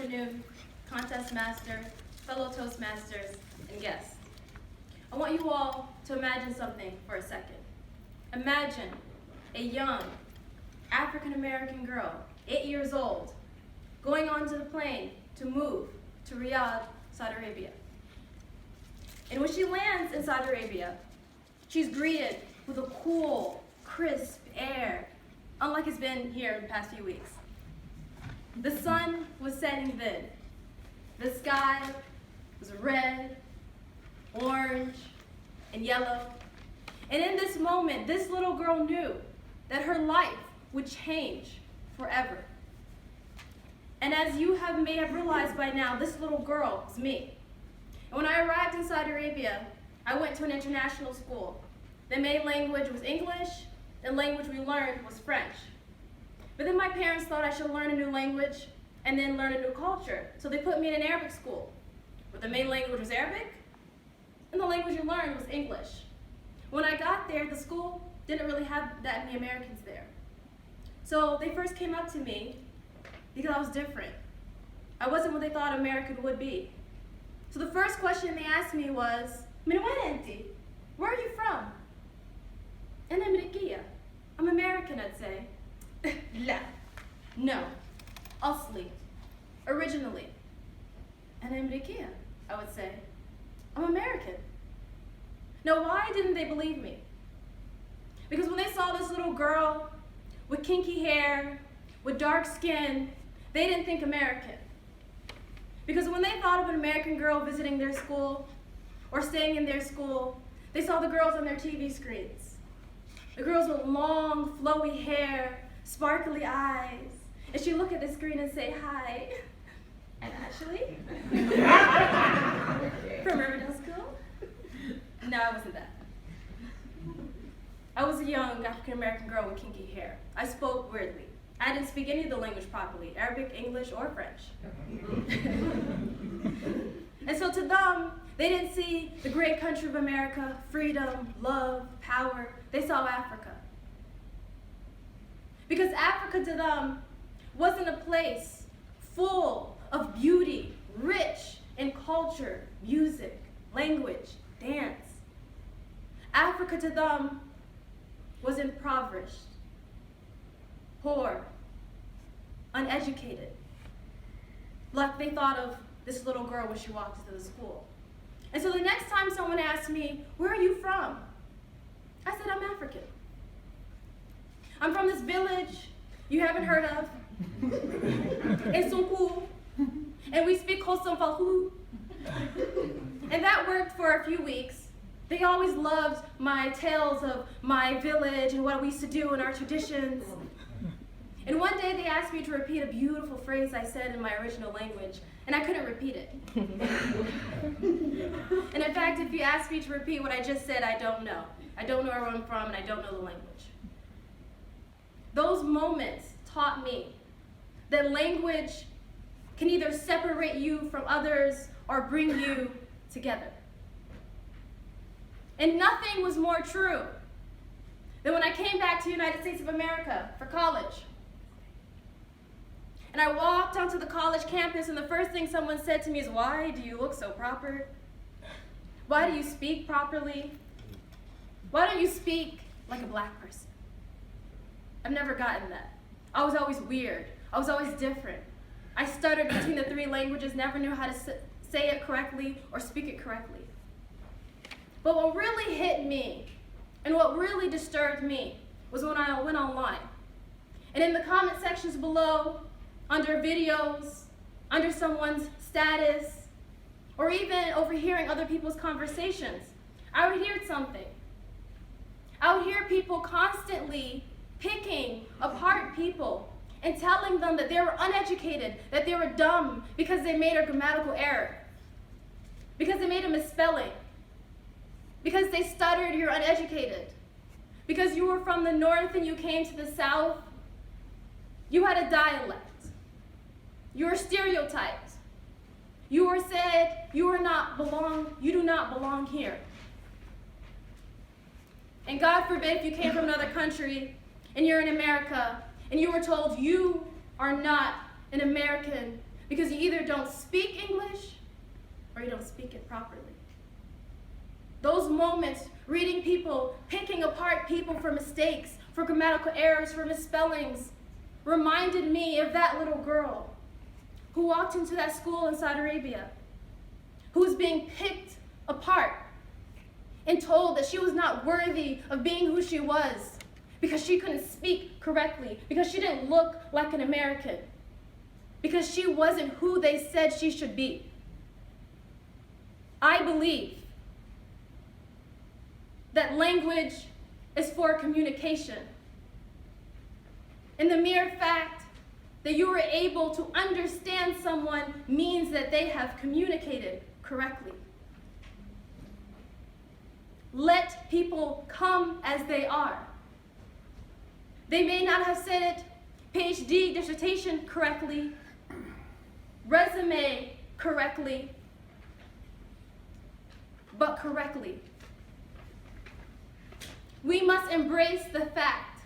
afternoon, contest master, fellow Toastmasters, and guests. I want you all to imagine something for a second. Imagine a young African-American girl, 8 years old, going onto the plane to move to Riyadh, Saudi Arabia. And when she lands in Saudi Arabia, she's greeted with a cool, crisp air, unlike it's been here in the past few weeks. The sun was setting then. The sky was red, orange, and yellow. And in this moment, this little girl knew that her life would change forever. And as you may have realized by now, this little girl is me. And when I arrived in Saudi Arabia, I went to an international school. The main language was English. The language we learned was French. But then my parents thought I should learn a new language and then learn a new culture. So they put me in an Arabic school, where the main language was Arabic, and the language you learned was English. When I got there, the school didn't really have that many Americans there. So they first came up to me because I was different. I wasn't what they thought American would be. So the first question they asked me was, "Min wain enti?" Where are you from? "Ana Amerikiya." I'm American, I'd say. La. No. Asli. Originally. "Ana Amerikiya," I would say. I'm American. Now, why didn't they believe me? Because when they saw this little girl with kinky hair, with dark skin, they didn't think American. Because when they thought of an American girl visiting their school or staying in their school, they saw the girls on their TV screens. The girls with long, flowy hair, sparkly eyes. And she'd look at the screen and say, "Hi, I'm Ashley from Riverdale School." No, I wasn't that. I was a young African-American girl with kinky hair. I spoke weirdly. I didn't speak any of the language properly, Arabic, English, or French. And so to them, they didn't see the great country of America, freedom, love, power. They saw Africa. Because Africa to them wasn't a place full of beauty, rich in culture, music, language, dance. Africa to them was impoverished, poor, uneducated, like they thought of this little girl when she walked into the school. And so the next time someone asked me, "Where are you from?" I said, "I'm African. I'm from this village you haven't heard of. It's so cool. And we speak Khosan Falhu." And that worked for a few weeks. They always loved my tales of my village and what we used to do and our traditions. And one day they asked me to repeat a beautiful phrase I said in my original language, and I couldn't repeat it. And in fact, if you ask me to repeat what I just said, I don't know. I don't know where I'm from, and I don't know the language. Those moments taught me that language can either separate you from others or bring you together. And nothing was more true than when I came back to the United States of America for college. And I walked onto the college campus, and the first thing someone said to me is, "Why do you look so proper? Why do you speak properly? Why don't you speak like a black person?" I've never gotten that. I was always weird. I was always different. I stuttered between the three languages, never knew how to say it correctly or speak it correctly. But what really hit me and what really disturbed me was when I went online. And in the comment sections below, under videos, under someone's status, or even overhearing other people's conversations, I would hear something. I would hear people constantly picking apart people and telling them that they were uneducated, that they were dumb because they made a grammatical error, because they made a misspelling, because they stuttered, you're uneducated, because you were from the north and you came to the south, you had a dialect, you were stereotyped, you were said you do not belong here. And God forbid if you came from another country and you're in America and you were told you are not an American because you either don't speak English or you don't speak it properly. Those moments, reading people, picking apart people for mistakes, for grammatical errors, for misspellings, reminded me of that little girl who walked into that school in Saudi Arabia, who was being picked apart and told that she was not worthy of being who she was because she couldn't speak correctly, because she didn't look like an American, because she wasn't who they said she should be. I believe that language is for communication. And the mere fact that you were able to understand someone means that they have communicated correctly. Let people come as they are. They may not have said it, PhD dissertation correctly, resume correctly, but correctly. We must embrace the fact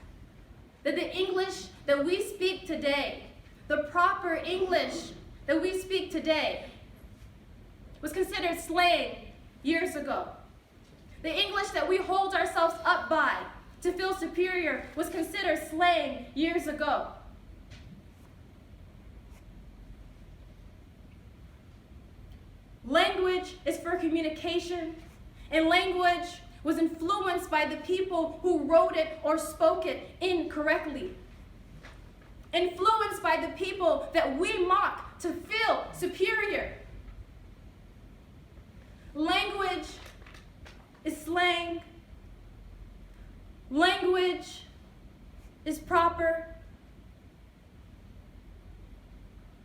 that the English that we speak today, the proper English that we speak today, was considered slang years ago. The English that we hold ourselves up by to feel superior was considered slang years ago. Language is for communication, and language was influenced by the people who wrote it or spoke it incorrectly. Influenced by the people that we mock to feel superior. Language is slang. Language is proper.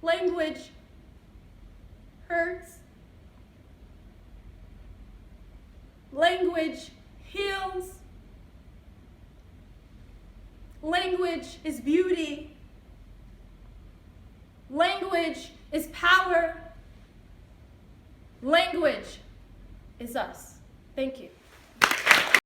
Language hurts. Language heals. Language is beauty. Language is power. Language is us. Thank you.